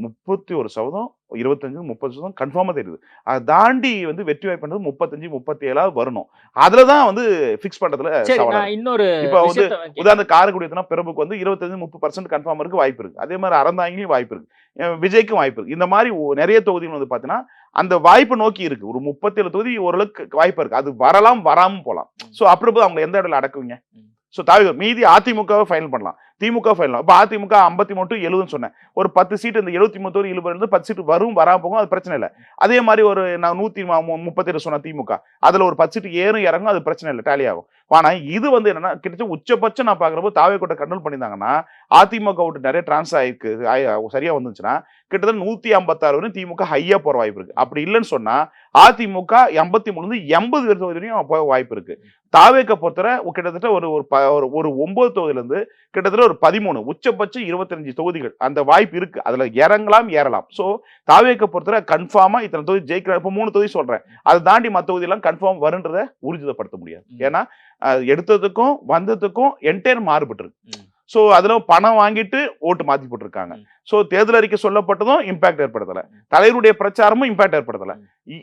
Speaker 4: 31%, 25-30% கன்ஃபார்மா தெரியுது. அதை தாண்டி வந்து வெற்றி வாய்ப்பு 35-37 வரணும். அதுலதான் வந்து பிக்ஸ் பண்றதுல சவாலா.
Speaker 3: இன்னொரு
Speaker 4: இப்ப வந்து உதாரண காரைக்குடி பிரபுக்கு வந்து 25-30% கன்ஃபார்ம் இருக்கு, வாய்ப்பு இருக்கு. அதே மாதிரி அறந்தாங்கியும் வாய்ப்பு இருக்கு, விஜய்க்கும் வாய்ப்பு இருக்கு. இந்த மாதிரி நிறைய தொகுதிகள் வந்து பாத்தீங்கன்னா அந்த வாய்ப்பு நோக்கி இருக்கு. ஒரு 37 தொகுதி ஓரளவுக்கு வாய்ப்பு இருக்கு. அது வரலாம், வராம போலாம். சோ அப்படி அவங்க எந்த இடத்துல அடக்குவீங்க? சோ மீதி அதிமுகவை ஃபைனல் பண்ணலாம், திமுக ஃபைனல். இப்ப அதிமுக 53-70 சொன்னேன், ஒரு 10 சீட் இந்த 73 70 10 சீட் வரும், வராம போகும், அது பிரச்சனை இல்லை. அதே மாதிரி ஒரு நான் 137 சொன்ன திமுக, அதுல ஒரு 10 சீட் ஏறும் இறங்கும், அது பிரச்சனை இல்லை, டேலி ஆகும். ஆனா இது வந்து என்னன்னா கிட்டத்தட்ட உச்சபட்சம் நான் பாக்குறப்போ தாவேக்கோட்டை கண்ட்ரோல் பண்ணியிருந்தாங்கன்னா அதிமுக விட்டு நிறைய டிரான்ஸ்ஃபர் ஆயிருக்கு, சரியா வந்துச்சுன்னா கிட்டத்தட்ட 156 வரையும் திமுக ஹையா போற வாய்ப்பு இருக்கு. அப்படி இல்லைன்னு சொன்னா அதிமுக 83-80 தொகுதியிலையும் போக வாய்ப்பு இருக்கு. தாவேக்க பொறுத்தவரை கிட்டத்தட்ட ஒரு 9 தொகுதியில இருந்து கிட்டத்தட்ட ஒரு 13, உச்சபட்சம் 25 தொகுதிகள் அந்த வாய்ப்பு இருக்கு. அதுல இறங்கலாம், ஏறலாம். சோ தாவேக்க பொறுத்தவரை கன்ஃபார்மா இத்தனை தொகுதி ஜெயிக்கிற. இப்ப 3 தொகுதி சொல்றேன், அதை தாண்டி மற்ற தொகுதி எல்லாம் கன்ஃபார்ம் வருன்றதை ஊர்ஜிதப்படுத்த முடியாது. ஏன்னா எடுத்ததுக்கும் வந்ததுக்கும் என்டையர் மாறுபட்டு இருக்கு. ஸோ அதில் பணம் வாங்கிட்டு ஓட்டு மாற்றி போட்டிருக்காங்க. ஸோ தேர்தல் அறிக்கை சொல்லப்பட்டதும் இம்பாக்ட் ஏற்படுத்தலை, தலைவருடைய பிரச்சாரமும் இம்பாக்ட் ஏற்படுத்தலை.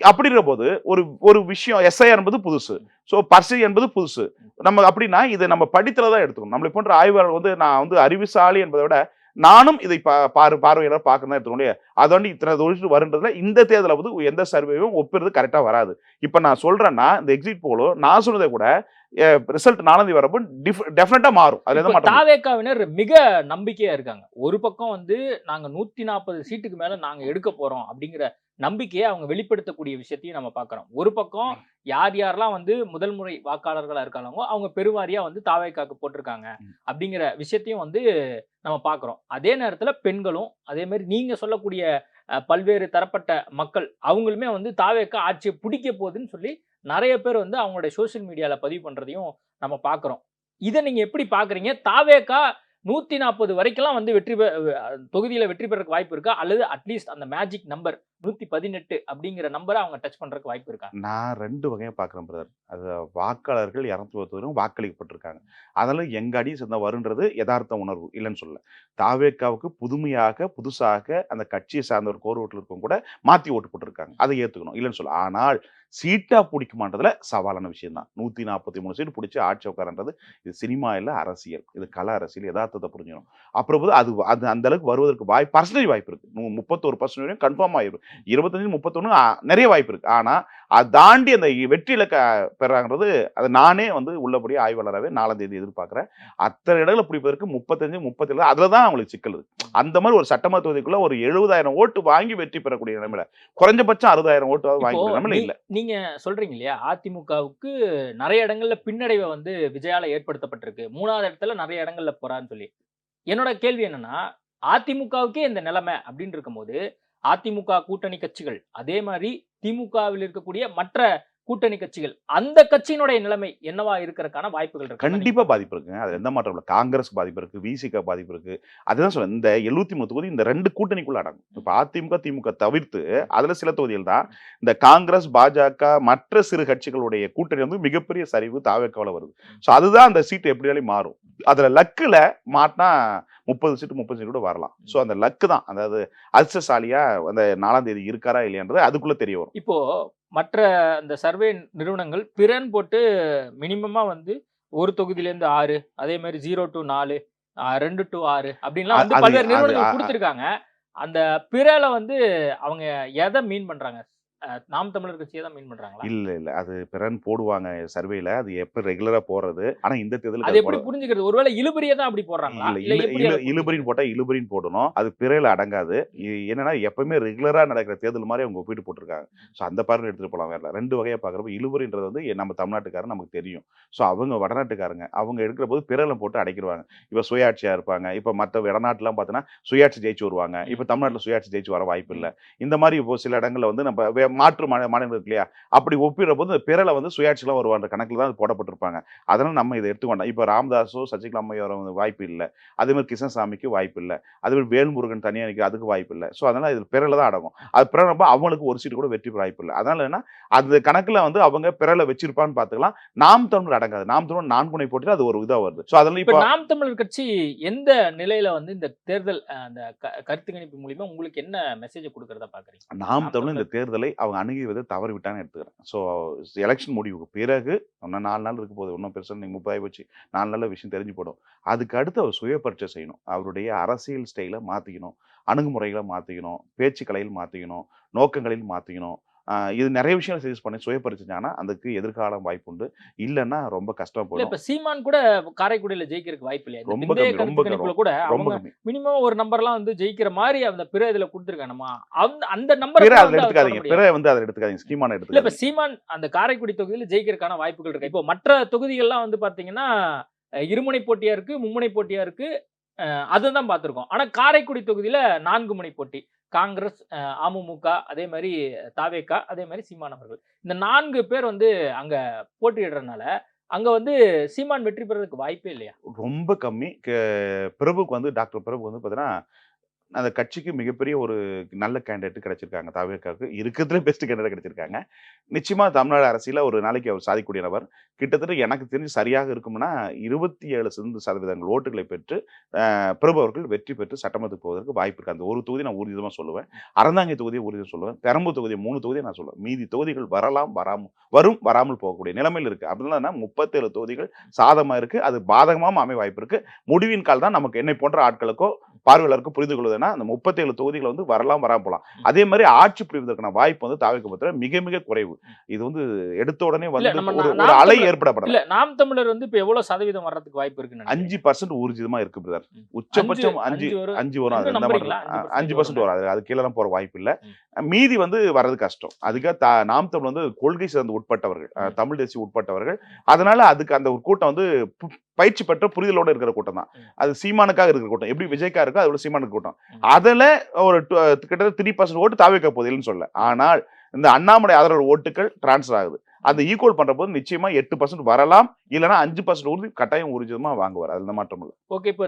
Speaker 4: அப்படிங்கிற போது ஒரு ஒரு விஷயம் எஸ்ஐஆர் என்பது புதுசு, ஸோ பர்சன்டேஜ் என்பது புதுசு. நம்ம அப்படின்னா இதை நம்ம படித்துல தான் எடுத்துக்கணும். நம்மளை போன்ற ஆய்வாளர் வந்து நான் வந்து அறிவுசாலி என்பதை விட நானும் இதை பார்வையாளர் பார்க்கணும் தான் எடுத்துக்கணும். அதோட இத்தனை தொழில் வருன்றதுல இந்த தேர்தலை வந்து எந்த சர்வேயும் ஒப்பிடுறது கரெக்டாக வராது. இப்போ நான் சொல்றேன்னா இந்த எக்ஸிட் போலோ நான் சொன்னதை கூட ரிசல்ட் நாளந்தி வரப்போ டெஃபினட்டா மாறும். அதுல எந்த மாற்றம்
Speaker 3: தாவேகாவினர் மிக நம்பிக்கையா இருக்காங்க. ஒரு பக்கம் வந்து நாங்க 140 சீட்டுக்கு மேல நாங்க எடுக்க போறோம் அப்படிங்கிற நம்பிக்கையை அவங்க வெளிப்படுத்தக்கூடிய விஷயத்தையும் நம்ம பார்க்கிறோம். ஒரு பக்கம் யார் யாரெல்லாம் வந்து முதல் முறை வாக்காளர்களா இருக்காங்களோ அவங்க பெருவாரியா வந்து தாவேகாக்கு போட்டிருக்காங்க அப்படிங்கிற விஷயத்தையும் வந்து நம்ம பார்க்கிறோம். அதே நேரத்துல பெண்களும் அதே மாதிரி நீங்க சொல்லக்கூடிய பல்வேறு தரப்பட்ட மக்கள் அவங்களுமே வந்து தாவேகா ஆட்சியை பிடிக்க போகுதுன்னு சொல்லி நிறைய பேர் வந்து அவங்களுடைய சோசியல் மீடியால பதிவு பண்றதையும் நம்ம பார்க்கிறோம். இதை நீங்க எப்படி பாக்குறீங்க? தாவேகா 140 வரைக்கும் வந்து தொகுதியில வெற்றி பெறக்கு வாய்ப்பு இருக்கா, அல்லது அட்லீஸ்ட் அந்த மேஜிக் நம்பர் 118 அப்படிங்கிற நம்பரை அவங்க டச் பண்றதுக்கு வாய்ப்பு இருக்கா?
Speaker 4: நான் 2 வகையா பார்க்குறேன் பிரதர். அது வாக்காளர்கள் 230 வாக்களிக்கப்பட்டிருக்காங்க. அதனால எங்க அடி சேர்ந்த வருன்றது யதார்த்த உணர்வு, இல்லைன்னு சொல்லல. தாவேக்காவுக்கு புதுசாக அந்த கட்சியை சார்ந்த ஒரு கோர் ஓட்டுல இருக்கவங்க கூட மாத்தி ஓட்டு போட்டிருக்காங்க. அதை ஏத்துக்கணும், இல்லைன்னு சொல்ல. ஆனால் சீட்டா பிடிக்குமான்றதுல சவாலான விஷயம் தான். 143 சீட்டு பிடிச்சி ஆட்சி உட்காரன்றது இது சினிமா இல்ல, அரசியல். இது கல அரசியல். யதார்த்தத்தை புரிஞ்சுக்கணும். அப்புறம் அது அது அந்த அளவுக்கு வருவதற்கு பர்சன்டேஜ் வாய்ப்பு இருக்கு. 31% கன்ஃபார்ம் ஆயிரும். 25 31 நிறைய வாய்ப்பு இருக்கு. ஆனா அதை தாண்டி அந்த வெற்றி இலக்க பெறாங்கிறது அது நானே வந்து உள்ளபடி ஆய்வாளராகவே 4ஆம் தேதி எதிர்பார்க்கிறேன். அத்தனை இடங்களை பிடிப்பதற்கு 35 37 அதுல தான் அவங்களுக்கு சிக்கல் இருக்கு. அந்த மாதிரி ஒரு சட்டமன்ற தொகுதிக்குள்ள ஒரு 70,000 ஓட்டு வாங்கி வெற்றி பெறக்கூடிய நிலைமையில குறைஞ்சபட்சம் 60,000 ஓட்டு வாங்கி நிலைமையில இல்ல.
Speaker 3: நீங்க சொல்றீங்க இல்லையா, அதிமுகவுக்கு நிறைய இடங்கள்ல பின்னடைவை வந்து விஜயால ஏற்படுத்தப்பட்டிருக்கு, 3வது இடத்துல நிறைய இடங்கள்ல போறான்னு சொல்லி. என்னோட கேள்வி என்னன்னா, அதிமுகவுக்கே இந்த நிலைமை அப்படின்னு இருக்கும்போது அதிமுக கூட்டணி கட்சிகள் அதே மாதிரி திமுகவில் இருக்கக்கூடிய மற்ற கூட்டணி கட்சிகள் அந்த கட்சியினுடைய நிலைமை என்னவா இருக்கிறதுக்கான வாய்ப்புகள் இருக்கு?
Speaker 4: கண்டிப்பா பாதிப்பு இருக்குங்க. அதுல எந்த மாற்றம் இல்ல. காங்கிரஸ் பாதிப்பு இருக்கு, விசிக பாதிப்பு இருக்கு. அதுதான் சொல்றேன், இந்த 73 தொகுதி இந்த 2 கூட்டணிக்குள்ள அடங்கும். இப்ப அதிமுக திமுக தவிர்த்து அதுல சில தொகுதிகள் தான் இந்த காங்கிரஸ் பாஜக மற்ற சிறு கட்சிகளுடைய கூட்டணி வந்து மிகப்பெரிய சரிவு தாவேக்கால வருது. ஸோ அதுதான் அந்த சீட்டு எப்படியாலும் மாறும். அதுல லக்குல மாட்டினா 30 சீட்டு கூட வரலாம். ஸோ அந்த லக்கு தான், அதாவது அதிர்ஷ்டசாலியா அந்த 4ஆம் தேதி இருக்காரா இல்லையான்றது அதுக்குள்ள தெரிய வரும்.
Speaker 3: இப்போ மற்ற அந்த சர்வே நிறுவனங்கள் பிறன் போட்டு மினிமமா வந்து ஒரு தொகுதியிலேருந்து 6, அதே மாதிரி 0 to 4, 2 to 6 அப்படின்லாம் வந்து பல்வேறு நிறுவனங்கள் கொடுத்துருக்காங்க. அந்த பிறல வந்து அவங்க எதை மீன் பண்றாங்க? நாம் தமிழர் கட்சியை தான் மீன் பண்றாங்களா?
Speaker 4: இல்ல அது பிறன் போடுவாங்க சர்வேல. அது எப்ப ரெகுலரா போறது. ஆனா இந்த தேர்தலுக்கு
Speaker 3: அது எப்படி புரிஞ்சுக்கிறது? ஒருவேளை இழுபறியை தான் அப்படி போடுறாங்களா?
Speaker 4: இழுபறின்னு போட்டா இழுபறின்னு போடணும். அது பிறையில அடங்காது. என்னன்னா எப்பவுமே ரெகுலரா நடக்கிற தேர்தல் மாதிரி அவங்க ஒப்பிட்டு போட்டிருக்காங்க. ஸோ அந்த பார்வை எடுத்துட்டு போலாம். வேற 2 வகையா பாக்குறப்ப இழுபறின்றது வந்து நம்ம தமிழ்நாட்டுக்காரன் நமக்கு தெரியும். ஸோ அவங்க வடநாட்டுக்காரங்க அவங்க எடுக்கிற போது பிறையில போட்டு அடைக்கிடுவாங்க. இப்ப சுயாட்சியா இருப்பாங்க. இப்ப மற்ற வடநாட்டுலாம் பார்த்தீங்கன்னா சுயாட்சி ஜெயிச்சு வருவாங்க. இப்ப தமிழ்நாட்டுல சுயாட்சி ஜெயிச்சு வர வாய்ப்பு இல்லை. இந்த மாதிரி இப்போ சில இடங்கள்ல வந்து நம்ம மாற்று மாநிலம் இருக்கு இல்லையா, அப்படி ஒப்பிடுற போது இந்த பிறலை வந்து சுயாட்சிலாம் வருவாங்க கணக்குல தான் போடப்பட்டிருப்பாங்க. அதனால நம்ம இதை எடுத்துக்கொண்டோம். இப்போ ராமதாஸோ சசிகலா அம்மையாரோ வாய்ப்பு இல்லை. அதே மாதிரி கிருஷ்ணசாமிக்கு வாய்ப்பு இல்லை. அதே மாதிரி வேல்முருகன் தனியாக நிற்க அதுக்கு வாய்ப்பு இல்லை. ஸோ அதனால இது பிறலை தான் அடங்கும். அது பிறகு அவங்களுக்கு ஒரு சீட்டு கூட வெற்றி பெற வாய்ப்பு இல்லை. அதனால என்ன அந்த கணக்குல வந்து அவங்க பிறலை வச்சிருப்பான்னு பார்த்துக்கலாம். நாம் தமிழர் அடங்காது. நாம் தமிழர் 4 முனை போட்டு அது ஒரு இதாக வருது. ஸோ அதனால இப்போ
Speaker 3: நாம் தமிழர் கட்சி எந்த நிலையில வந்து இந்த தேர்தல் அந்த கருத்து கணிப்பு மூலியமா உங்களுக்கு என்ன மெசேஜ் கொடுக்கறதா பாக்குறீங்க?
Speaker 4: நாம் தமிழர் இந்த தேர்தலை அவங்க அணுகியதை தவறு விட்டான்னு எடுத்துக்கிறேன். ஸோ எலெக்ஷன் முடிவுக்கு பிறகு இன்னும் 4 நாள் இருக்க போது, இன்னும் பெருசாக நீங்கள் 30 வச்சு 4 நாளில் விஷயம் தெரிஞ்சு போடும். அதுக்கு அடுத்து அவர் சுய பரீட்சை செய்யணும். அவருடைய அரசியல் ஸ்டைலை மாற்றிக்கணும், அணுகுமுறைகளை மாற்றிக்கணும், பேச்சுக்கலையில் மாற்றிக்கணும், நோக்கங்களில் மாற்றிக்கணும். இது நிறைய விஷயங்கள் சஜஸ்ட் பண்ணி சுய பரிச்சுனா அதுக்கு எதிர்காலம் வாய்ப்பு உண்டு. இல்லைன்னா ரொம்ப கஷ்டம் போடும்.
Speaker 3: இப்ப சீமான் கூட காரைக்குடியில ஜெயிக்கிறதுக்கு வாய்ப்பு இல்லையா?
Speaker 4: ரொம்ப கம்மி
Speaker 3: கூட மினிமம் ஒரு நம்பர்லாம் வந்து ஜெயிக்கிற மாதிரி அந்த பிற இதுல கொடுத்துருக்காங்க. அந்த நம்பர்
Speaker 4: அதுல எடுத்துக்காதீங்க. பிற வந்து அதை எடுத்துக்காதீங்க. சீமான எடுத்துக்காதீங்க.
Speaker 3: இப்ப சீமான் அந்த காரைக்குடி தொகுதியில ஜெயிக்கிறதுக்கான வாய்ப்புகள் இருக்கு. இப்போ மற்ற தொகுதிகள்லாம் வந்து பாத்தீங்கன்னா இருமுனை போட்டியா இருக்கு, மும்முனை போட்டியா இருக்கு. அதுதான் பார்த்துருக்கோம். ஆனா காரைக்குடி தொகுதியில 4 முனை போட்டி. காங்கிரஸ், அமமுக, அதே மாதிரி தாவேகா, அதே மாதிரி சீமான் அவர்கள். இந்த 4 பேர் வந்து அங்க போட்டியிடுறதுனால அங்க வந்து சீமான் வெற்றி பெறதுக்கு வாய்ப்பே இல்லையா?
Speaker 4: ரொம்ப கம்மி. பிரபுக்கு வந்து டாக்டர் பிரபுக்கு வந்து பார்த்தீங்கன்னா அந்த கட்சிக்கு மிகப்பெரிய ஒரு நல்ல கேண்டிடேட் கிடைச்சிருக்காங்க. தாவேக்காவுக்கு இருக்கிறதுலே பெஸ்ட் கேண்டிடேட் கிடைச்சிருக்காங்க. நிச்சயமா தமிழ்நாடு அரசியல ஒரு நாளைக்கு அவர் சாதிக்கக்கூடிய நபர். கிட்டத்தட்ட எனக்கு தெரிஞ்சு சரியாக இருக்கும்னா 27% ஓட்டுகளை பெற்று பிரபு அவர்கள் வெற்றி பெற்று சட்டமன்றத்துக்கு போவதற்கு வாய்ப்பு இருக்கு. அந்த ஒரு தொகுதி நான் ஊர்ஜிதமா சொல்லுவேன். அறந்தாங்கி தொகுதியை ஊர்ஜிதமா சொல்லுவேன். பெரம்பூர் தொகுதி 3 தொகுதியை நான் சொல்லுவேன். மீதி தொகுதிகள் வராமல் போகக்கூடிய நிலைமையில் இருக்கு. அப்படின்னா 37 தொகுதிகள் சாதகமா இருக்கு. அது பாதகமாகவும் அமைய வாய்ப்பு இருக்கு. முடிவின் கால் தான் நமக்கு என்னை போன்ற ஆட்களுக்கோ பார்வையாளருக்கும் புரிந்து கொள்வதுன்னா அந்த 37 தொகுதிகள் வந்து வராம போகலாம். அதே மாதிரி ஆட்சி புரிவதற்கான வாய்ப்பு வந்து தாவேக்கா மிக மிக குறைவு. இது வந்து எடுத்த உடனே வந்து ஒரு அலை ஏற்படப்படல.
Speaker 3: இல்ல நாம் தமிழர் வந்து இப்ப எவ்வளவு சதவீதம் வர்றதுக்கு வாய்ப்பு இருக்கு?
Speaker 4: 5% ஊர்ஜிதமா இருக்கு பிரதர். உச்சபட்சம் 5 வரும். அது 5% வரும். அது கீழே போற வாய்ப்பு இல்ல. மீதி வந்து வர்றது கஷ்டம். அதுக்காக நாம் தமிழ் வந்து கொள்கை சார்ந்து உட்பட்டவர்கள், தமிழ் தேசிய உட்பட்டவர்கள். அதனால அதுக்கு அந்த ஒரு கூட்டம் வந்து பயிற்சி பெற்ற புரிதலோட இருக்கிற கூட்டம் தான். அது சீமானுக்காக இருக்கிற கூட்டம். எப்படி விஜய்க்கா இருக்கோ அதோட சீமானுக்கு கூட்டம். அதுல ஒரு கிட்டத்தட்ட 3% ஓட்டு தாவேக்கா போதில்னு சொல்ல. ஆனால் இந்த அண்ணாமலை ஆதரவு ஓட்டுகள் டிரான்ஸ்ஃபர் ஆகுது. அதை ஈக்குவல் பண்ற போது நிச்சயமா 8% வரலாம். இல்லைன்னா 5% உறுதி கட்டாயம் ஊர்ஜிதமா வாங்குவார். அதுல மாற்றம் இல்லை.
Speaker 3: ஓகே, இப்ப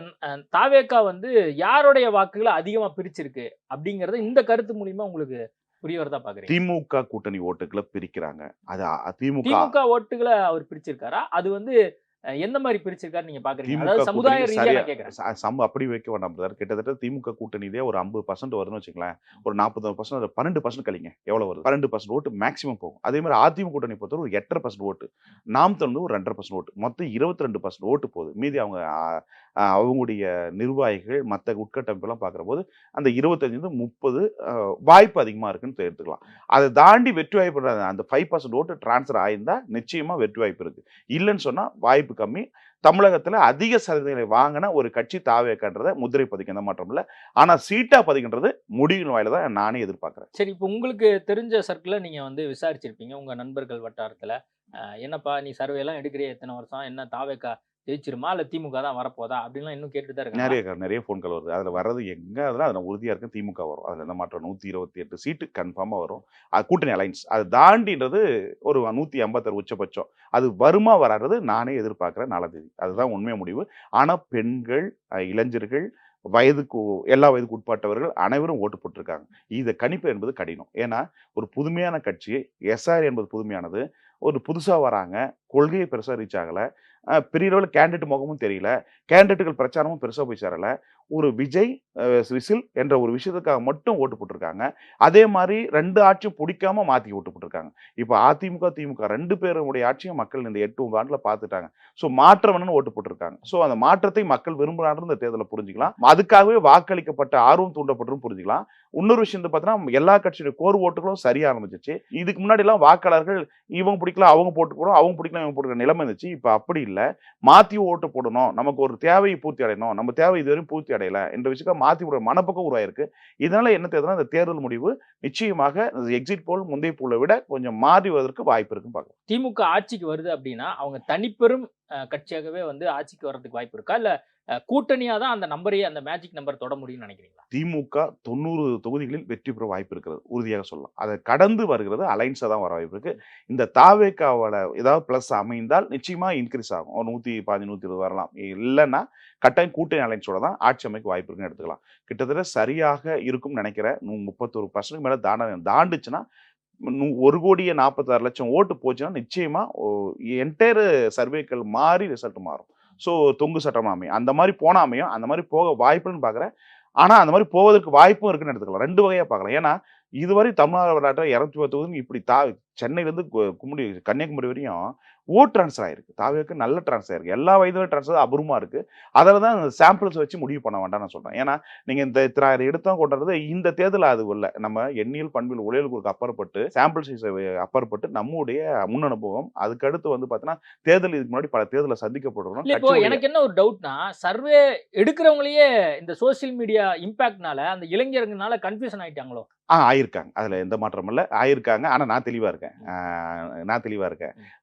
Speaker 3: தாவேக்கா வந்து யாருடைய வாக்குகளை அதிகமா பிரிச்சிருக்கு அப்படிங்கறத இந்த கருத்து மூலியமா உங்களுக்கு புரிய வரதா பாக்குறீங்க?
Speaker 4: திமுக கூட்டணி ஓட்டுகளை பிரிக்கிறாங்க. அது
Speaker 3: திமுக ஓட்டுகளை அவர் பிரிச்சிருக்காரா? அது வந்து எந்த மாதிரி பிரிச்சிருக்காரு நீங்க பாக்குறீங்க? அதாவது சமுதாய ரீதியா நான் கேக்குறேன்.
Speaker 4: அப்படி வைக்க வேண்டாம் பிரதர். கிட்டத்தட்ட திமுக கூட்டணியிலே ஒரு 50% வருதுன்னு வச்சுக்கலாம். ஒரு 40% 12% கழிங்க எவ்வளவு வருது? 12% ஓட்டு மேக்ஸிமம் போகும். அதே மாதிரி அதிமுக கூட்டணி பொறுத்தவரை ஒரு 8.5% ஓட்டு, நாம் தமிழ் ஒரு 2.5% ஓட்டு, மொத்தம் 22% ஓட்டு போகுது. மீதி அவங்களுடைய நிர்வாகிகள் மற்ற உட்கட்டமைப்பெல்லாம் பார்க்குற போது அந்த 25-30 வாய்ப்பு அதிகமாக இருக்குன்னு எடுத்துக்கலாம். அதை தாண்டி வெற்றி வாய்ப்பு அந்த 5% ஓட்டு டிரான்ஸ்ஃபர் ஆயிருந்தா நிச்சயமா வெற்றி வாய்ப்பு இருக்கு. இல்லைன்னு சொன்னா வாய்ப்பு கம்மி. தமிழகத்துல அதிக சதவீதங்களை வாங்கின ஒரு கட்சி தாவேக்கான்றத முத்திரை பதிக்கின்ற மாற்றம் இல்லை. ஆனா சீட்டா பதிக்கின்றது முடிவின் வாயில தான் நானே எதிர்பார்க்கிறேன்.
Speaker 3: சரி, இப்போ உங்களுக்கு தெரிஞ்ச சர்க்கிள நீங்க வந்து விசாரிச்சிருப்பீங்க உங்க நண்பர்கள் வட்டாரத்துல. என்னப்பா நீ சர்வே எல்லாம் எடுக்கிறிய எத்தனை வருஷம், என்ன தாவேக்கா ஜெயிச்சிருமா இல்ல திமுக தான் வரப்போதா அப்படின்லாம் இன்னும் கேட்டுதான் இருக்கு.
Speaker 4: நிறைய போன் கால் வருது. அதுல வர்றது எங்க அதெல்லாம் அதுல உறுதியா இருக்கு திமுக வரும். அதுல எந்த மாற்றம் 128 சீட்டு கன்ஃபார்மா வரும். அது கூட்டணி அலைன்ஸ். அது தாண்டின்றது ஒரு 156 உச்சபட்சம். அது வருமா வராது நானே எதிர்பார்க்கிறேன் 4ஆம் தேதி. அதுதான் உண்மை முடிவு. ஆனா பெண்கள், இளைஞர்கள், எல்லா வயதுக்கு உட்பட்டவர்கள் அனைவரும் ஓட்டு போட்டிருக்காங்க. இதை கணிப்பு என்பது கடினம். ஏன்னா ஒரு புதுமையான கட்சி, எஸ்ஆர் என்பது புதுமையானது. ஒரு புதுசா வராங்க, கொள்கையை பெருசா ரீச் ஆகல, பெரிய அளவில் கேண்டிடேட் முகமும் தெரியல, கேண்டிடேட்டுகள் பிரச்சாரமும் பெருசா போய் சேரல. ஒரு விஜய் விசில் என்ற ஒரு விஷயத்துக்காக மட்டும் ஓட்டு போட்டிருக்காங்க. அதே மாதிரி 2 ஆட்சியும் பிடிக்காம மாத்தி ஓட்டு போட்டிருக்காங்க. இப்போ அதிமுக திமுக 2 பேருடைய ஆட்சியும் மக்கள் இந்த 8 ஆண்டுல பார்த்துட்டாங்க. ஸோ மாற்றம் வேணும்னு ஓட்டு போட்டிருக்காங்க. ஸோ அந்த மாற்றத்தை மக்கள் விரும்புகிறார்கள் இந்த தேர்தலில் புரிஞ்சுக்கலாம். அதுக்காகவே வாக்களிக்கப்பட்ட ஆர்வம் தூண்டப்பட்டு புரிஞ்சுக்கலாம். இன்னொரு விஷயம் பார்த்தீங்கன்னா எல்லா கட்சியுடைய கோர் ஓட்டுகளும் சரியா ஆரம்பிச்சிச்சு. இதுக்கு முன்னாடி எல்லாம் வாக்காளர்கள் இவங்க பிடிக்கல அவங்க போட்டு போடும், அவங்க பிடிக்கல இவங்க போட்டுக்கிற நிலைமை இருந்துச்சு. இப்போ அப்படி இல்லை. மாத்தி ஓட்டு போடணும், நமக்கு ஒரு தேவையை பூர்த்தி அடையணும், நம்ம தேவை இதுவரையும் பூர்த்தி அடையல என்ற விஷயத்தை மாத்தி விட மனப்பக்கம் உருவாயிருக்கு. இதனால என்ன தேர்தல் இந்த தேர்தல் முடிவு நிச்சயமாக எக்ஸிட் போல் முந்தைய போல விட கொஞ்சம் மாறி வருவதற்கு வாய்ப்பு இருக்குன்னு பார்க்கலாம்.
Speaker 3: திமுக ஆட்சிக்கு வருது அப்படின்னா அவங்க தனிப்பெரும் கட்சியாகவே வந்து ஆட்சிக்கு வர்றதுக்கு வாய்ப்பு இருக்கா, இல்ல கூட்டணியா தான் அந்த நம்பரையே அந்த மேஜிக் நம்பர் தொட முடியும்னு நினைக்கிறீங்களா?
Speaker 4: திமுக 90 தொகுதிகளில் வெற்றி பெற வாய்ப்பு இருக்கிறது உறுதியாக சொல்லலாம். அதை கடந்து வருகிறது அலைன்ஸா தான் வர வாய்ப்பு இருக்கு. இந்த தாவேக்காவோட ஏதாவது பிளஸ் அமைந்தால் நிச்சயமா இன்க்ரீஸ் ஆகும். ஒரு 115 120 வரலாம். இல்லைன்னா கட்டாயம் கூட்டணி அலைன்ஸோட தான் ஆட்சி அமைக்க வாய்ப்பு இருக்குன்னு எடுத்துக்கலாம். கிட்டத்தட்ட சரியாக இருக்கும் நினைக்கிறேன். 31% மேல தாண்டுச்சுன்னா 1,46,00,000 ஓட்டு போச்சுன்னா நிச்சயமா என்டையர் சர்வேக்கள் மாறி ரிசல்ட் மாறும். ஸோ தொங்கு சட்டமா அமையும். அந்த மாதிரி போனா அமையும். அந்த மாதிரி போக வாய்ப்புன்னு பார்க்குறேன். ஆனா அந்த மாதிரி போவதற்கு வாய்ப்பும் இருக்குன்னு எடுத்துக்கலாம். 2 வகையா பார்க்கலாம். ஏன்னா இதுவரை தமிழ்நாடு வரலாற்றில் 210 தொகுதி இப்படி சென்னையிலேருந்து கன்னியாகுமரி வரையும் ஓட் டிரான்ஸ்ஃபர் ஆயிருக்கு. தாவேக்கு நல்ல டிரான்ஸ்ஃபர் ஆயிருக்கு. எல்லா வயதுல டிரான்ஸ்ஃபர் அபூர்வமா இருக்கு. அதில் தான் சாம்பிள்ஸ் வச்சு முடிவு பண்ண வேண்டாம் நான் சொல்றேன். ஏன்னா நீங்க இந்த எடுத்தோம் கொண்டது இந்த தேர்தல் அது இல்லை. நம்ம எண்ணியல் பண்பில் உழைகளுக்கு அப்பாற்பட்டு சாம்பிள் சைஸ் அப்பாற்பட்டு நம்முடைய முன் அனுபவம் அதுக்கு அடுத்து வந்து பார்த்தீங்கன்னா தேர்தல் இதுக்கு முன்னாடி பல தேர்தலை சந்திக்கப்படுறோம்.
Speaker 3: இப்போ எனக்கு என்ன ஒரு டவுட்னா, சர்வே எடுக்கிறவங்களையே இந்த சோசியல் மீடியா இம்பாக்ட்னால அந்த இளைஞர்களால கன்ஃபியூஷன் ஆயிட்டாங்களோ?
Speaker 4: ஆயிருக்காங்க. அதுல எந்த மாற்றம் இல்லை. ஆயிருக்காங்க. ஆனா நான் தெளிவா இருக்கேன்.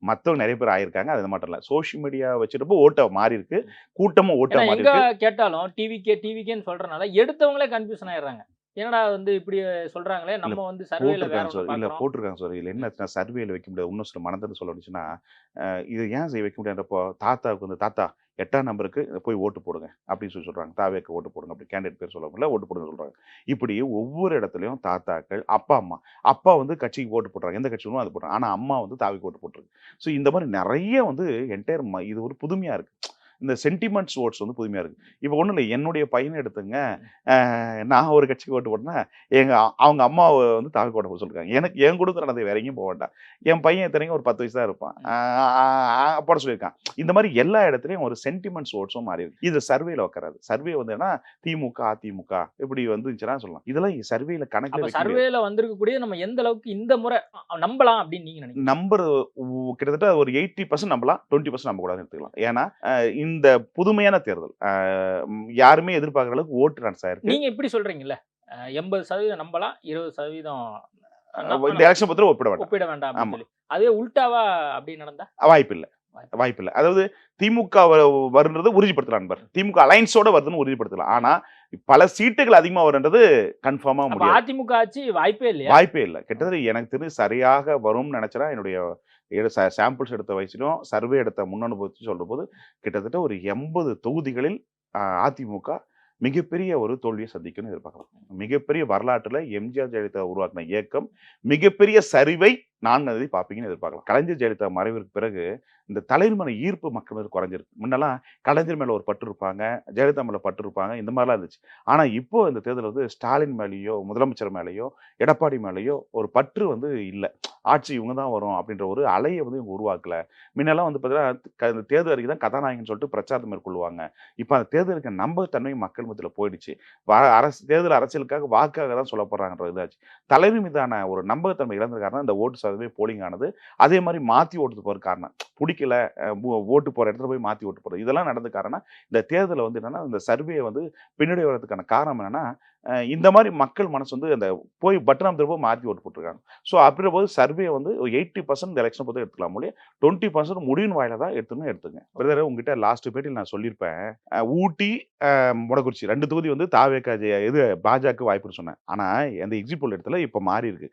Speaker 4: மற்றவங்க நிறைய பேர் ஆயிருக்காங்க. அது மாற்றம் இல்லை. சோசியல் மீடியா வச்சுட்டு ஓட்ட மாறி இருக்கு. கூட்டமும் ஓட்ட மாறி இருக்கு.
Speaker 3: கேட்டாலும் டிவிக்கேன்னு சொல்றதுனால எடுத்தவங்களே கன்ஃபியூஷன் ஆயிடுறாங்க. என்னடா வந்து இப்படி சொல்றாங்களே, நம்ம வந்து சர்வேல வேற
Speaker 4: போட்டிருக்காங்க
Speaker 3: ஒண்ணு
Speaker 4: சார். இல்ல
Speaker 3: பார்க்குறோம்.
Speaker 4: போட்டிருக்காங்க சார். இதுல என்ன சர்வேல வைக்க முடியாது. இன்னும் சில மனதில சொல்ல வந்துச்சுன்னா, இது ஏன் வைக்க முடியாதுன்றப்போ, தாத்தாவுக்கு வந்து தாத்தா 8ஆம் நம்பருக்கு போய் ஓட்டு போடுங்க அப்படின்னு சொல்றாங்க. தாவேக்கு ஓட்டு போடுங்க. அப்படி கேண்டிடேட் பேர் சொல்லல ஓட்டு போடுங்க சொல்றாங்க. இப்படி ஒவ்வொரு இடத்துலயும் தாத்தாக்கள், அப்பா, அம்மா. அப்பா வந்து கட்சிக்கு ஓட்டு போடுறாங்க. எந்த கட்சி வேணுமோ அது போடுறாங்க. ஆனா அம்மா வந்து தாவேக்கு ஓட்டு போட்டுருக்கு. ஸோ இந்த மாதிரி நெறைய வந்து என்டையர் இது ஒரு புதுமையா இருக்கு. இந்த சென்டிமெண்ட்ஸ் ஓட்ஸ் வந்து புதுமையா இருக்கு. இப்போ ஒண்ணும் இல்ல. என்னுடைய பையன எடுத்துங்க. நான் ஒரு கட்சிக்கு ஓட்டு போட்டேன்னா, அவங்க அம்மாவ வந்து தாவேக்கு ஓட்டு போட சொல்லிருக்காங்க. எனக்கு என் குடும்பத்துல நடந்தது வேற எங்கேயும் போ வேண்டாம். என் பையன் இத்தனைக்கும் ஒரு 10 வயசு தான் இருப்பான். போட சொல்லியிருக்கான். இந்த மாதிரி எல்லா இடத்துலயும் ஒரு சென்டிமெண்ட்ஸ் ஓட்ஸும் மாறி இருக்கு. இது சர்வேல உட்காராது. சர்வே வந்து என்ன திமுக, அதிமுக இப்படி வந்துச்சுன்னா சொல்லலாம். இதெல்லாம் சர்வேல கணக்குல
Speaker 3: அப்ப
Speaker 4: வைக்க முடியாது.
Speaker 3: சர்வேல வந்திருக்கக்கூடிய நம்ம எந்த அளவுக்கு இந்த முறை நம்பலாம் அப்படின்னு நீங்க நினைக்கிறீங்க?
Speaker 4: நம்பர் கிட்டத்தட்ட ஒரு 80% நம்பலாம். 20% நம்பக்கூடாதுன்னு எடுத்துக்கலாம். ஏன்னா, இந்த புதுமையான தேர்தல். யாருமே எதிர்பார்க்குற அளவுக்கு ஓட்டு ட்ரான்ஸ் ஆயிருக்கு.
Speaker 3: நீங்க இப்படி சொல்றீங்கல்ல, 80% நம்பலாம், 20%
Speaker 4: இந்த எலக்ஷன் பொறுத்தவரை ஒப்பிட வேண்டாம்.
Speaker 3: ஒப்பிட வேண்டாம் அப்படின்னு
Speaker 4: ஆமா.
Speaker 3: சொல்லி. அதுவே உல்டாவா அப்படி நடந்தா?
Speaker 4: வாய்ப்பில்ல. வாய்ப்பில்ல. அதாவது திமுக வருன்றது உறுதிப்படுத்தலாம் நண்பர். திமுக அலைன்ஸோட வருதுன்னு உறுதிப்படுத்தலாம். ஆனா, பல சீட்டுகள் அதிகமா வருன்றது கன்ஃபார்மா
Speaker 3: அப்ப
Speaker 4: முடியாது.
Speaker 3: அதிமுக ஆட்சி வாய்ப்பே இல்லையா?
Speaker 4: வாய்ப்பே இல்ல. கிட்டத்தட்ட எனக்கு தெரிஞ்சு சரியாக வரும்னு நினைச்சேன்னா, என்னுடைய சாம்பிள்ஸ் எடுத்த வயசுலயும், சர்வே எடுத்த முன்னனுபவத்தையும் சொல்லும்போது, கிட்டத்தட்ட ஒரு 80 தொகுதிகளில் அதிமுக மிகப்பெரிய ஒரு தோல்வியை சந்திக்கும்னு எதிர்பார்க்கலாம். மிகப்பெரிய வரலாற்றுல எம்ஜிஆர் ஜெயலலிதா உருவாக்கின இயக்கம் மிகப்பெரிய சரிவை 4 பார்ப்பீங்கன்னு எதிர்பார்க்கலாம். கலைஞர் ஜெயலலிதா மறைவிற்கு பிறகு இந்த தலைமுறை ஈர்ப்பு மக்கள் மீது குறைஞ்சிருக்கு. முன்னெல்லாம் கலைஞர் மேல ஒரு பற்று இருப்பாங்க, ஜெயலலிதா மேல பற்று இருப்பாங்க, இந்த மாதிரிலாம் இருந்துச்சு. ஆனா இப்போ இந்த தேர்தல் வந்து ஸ்டாலின் மேலேயோ, முதலமைச்சர் மேலேயோ, எடப்பாடி மேலேயோ ஒரு பற்று வந்து இல்ல. ஆட்சி இவங்க தான் வரும் அப்படின்ற ஒரு அலையை வந்து இவங்க உருவாக்கல. முன்னெல்லாம் வந்து பார்த்தீங்கன்னா, இந்த தேர்தல் அறிக்கை தான் கதாநாயகன்னு சொல்லிட்டு பிரச்சாரம் மேற்கொள்வாங்க. இப்போ அந்த தேர்தலுக்கு நம்பகத்தன்மை மக்கள் மத்தியில போயிடுச்சு. தேர்தல் அரசியலுக்காக வாக்காக தான் சொல்லப்படுறாங்கன்ற இதாச்சு. தலைவர் மீதான ஒரு நம்பகத்தன்மை இழந்த காரணம் இந்த ஓட்டு சதவீதம் போலிங் ஆனது. அதே மாதிரி மாத்தி ஓட்டு போற காரணம். பிடிக்கல ஓட்டு போற இடத்துல போய் மாத்தி ஓட்டு போறது. இதெல்லாம் நடந்த காரணம் இந்த தேர்தலை வந்து என்னன்னா, இந்த சர்வே வந்து பின்னாடி வர்றதுக்கான காரணம் என்னன்னா, இந்த மாதிரி மக்கள் மனசு வந்து அந்த போய் பட்டனம் திரும்ப மாத்தி ஓட்டு போட்டுருக்காங்க. ஸோ அப்படின்ற போது சர்வே வந்து 80% இந்த எலெக்ஷன் பொறுத்த எடுத்துக்கலாம் மொழி 20% முடிவின் வாயில தான் எடுத்துங்க. பிரதர் உங்ககிட்ட லாஸ்ட் பேட்டியில் நான் சொல்லியிருப்பேன். ஊட்டி, மொடக்குறிச்சி 2 தொகுதி வந்து தாவேகா இது பாஜக வாய்ப்புன்னு சொன்னேன். ஆனா அந்த எக்ஸிட் போல் இடத்துல இப்போ மாறி இருக்கு.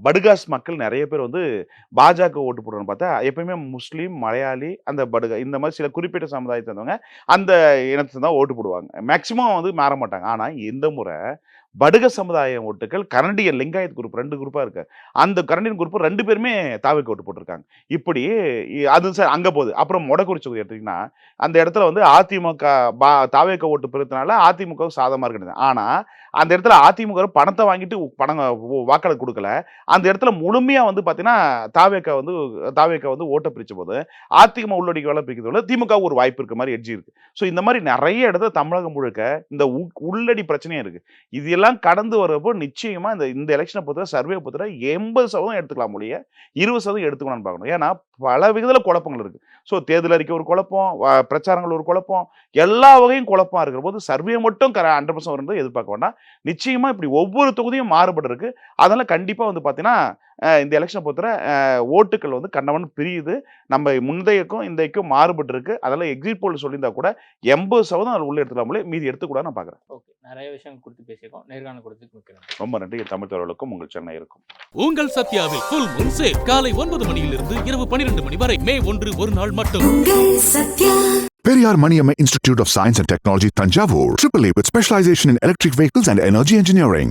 Speaker 4: படுகாஸ் மக்கள் நிறைய பேர் வந்து பாஜக ஓட்டு போடுறோன்னு பார்த்தா எப்பயுமே முஸ்லீம், மலையாளி, அந்த படுகா இந்த மாதிரி சில குறிப்பிட்ட சமுதாயத்தை சேர்ந்தவங்க அந்த இனத்தை தான் ஓட்டு போடுவாங்க. மேக்சிமம் வந்து மாற மாட்டாங்க. ஆனா இந்த முறை படுக சமுதாய ஓட்டுகள் கரண்டியன் லிங்காயத் குரூப் 2 குரூப்பா இருக்கு. அந்த கரண்டியன் குரூப் 2 பேருமே தாவேக்கு ஓட்டு போட்டிருக்காங்க. இப்படி அது சார் அங்க போகுது. அப்புறம் மொடக்குறிச்சி தொகுதி எடுத்தீங்கன்னா, அந்த இடத்துல வந்து அதிமுக தாவேக்கு ஓட்டு பெருத்தினால அதிமுக சாதகமா இருக்குது. ஆனா அந்த இடத்துல அதிமுக பணத்தை வாங்கிட்டு வாக்காளர் கொடுக்கல. அந்த இடத்துல முழுமையா வந்து பாத்தீங்கன்னா தாவேக்கா வந்து ஓட்ட பிரிச்ச போது அதிமுக உள்ளடிக்கு வேலை பிரிக்கிறதுல திமுக ஒரு வாய்ப்பு இருக்க மாதிரி எட்ஜி இருக்கு. ஸோ இந்த மாதிரி நிறைய இடத்துல தமிழகம் முழுக்க இந்த உள்ளடி பிரச்சனையும் இருக்கு. இது எல்லாம் கடந்து வரப்போ நிச்சயமா இந்த எலெக்ஷனை பொறுத்த சர்வே பொறுத்த 80% எடுத்துக்கலாம் மொழிய 20% எடுத்துக்கணும்னு பார்க்கணும். ஏன்னா பல விதத்துல குழப்பங்கள் இருக்கு. ஸோ தேர்தல் அறிக்கை ஒரு குழப்பம், பிரச்சாரங்கள் ஒரு குழப்பம், எல்லா வகையும் குழப்பம் இருக்கிற போது சர்வே மட்டும் 100% வரும்னு எதிர்பார்க்க வேண்டாம். நிச்சயமா இப்படி ஒவ்வொரு தொகுதியும் மாறுபட்டு இருக்கு. அதனால கண்டிப்பா வந்து பாத்தீங்கன்னா இந்த எலெக்ஷனை பொறுத்தவரை ஓட்டுகள் வந்து கண்ணவன் பிரியுது. நம்ம முந்தையக்கும் இன்றைக்கும் மாறுபட்டு இருக்கு. அதெல்லாம் எக்ஸிட் போல் சொல்லியிருந்தா கூட 80% அதில் உள்ள எடுத்துக்கலாமலே, மீதி எடுத்துக்கூட நான் பார்க்குறேன்.
Speaker 3: ஓகே, நிறைய விஷயம் கொடுத்து பேசியிருக்கோம். நேர்காணல் கொடுத்து மிக்க நன்றி.
Speaker 4: ரொம்ப நன்றி. தமிழ் தோழர்களுக்கும் உங்கள் சென்னை இருக்கும்.
Speaker 1: உங்கள் சத்யாவில் ஃபுல் மூன் சேல் காலை 9 மணியிலிருந்து இரவு 12 மணி வரை மே 1 ஒரு நாள் மட்டும்.
Speaker 2: Periyar Maniamma Institute of Science and Technology, Tanjavur, AAA with specialization in electric vehicles and energy engineering.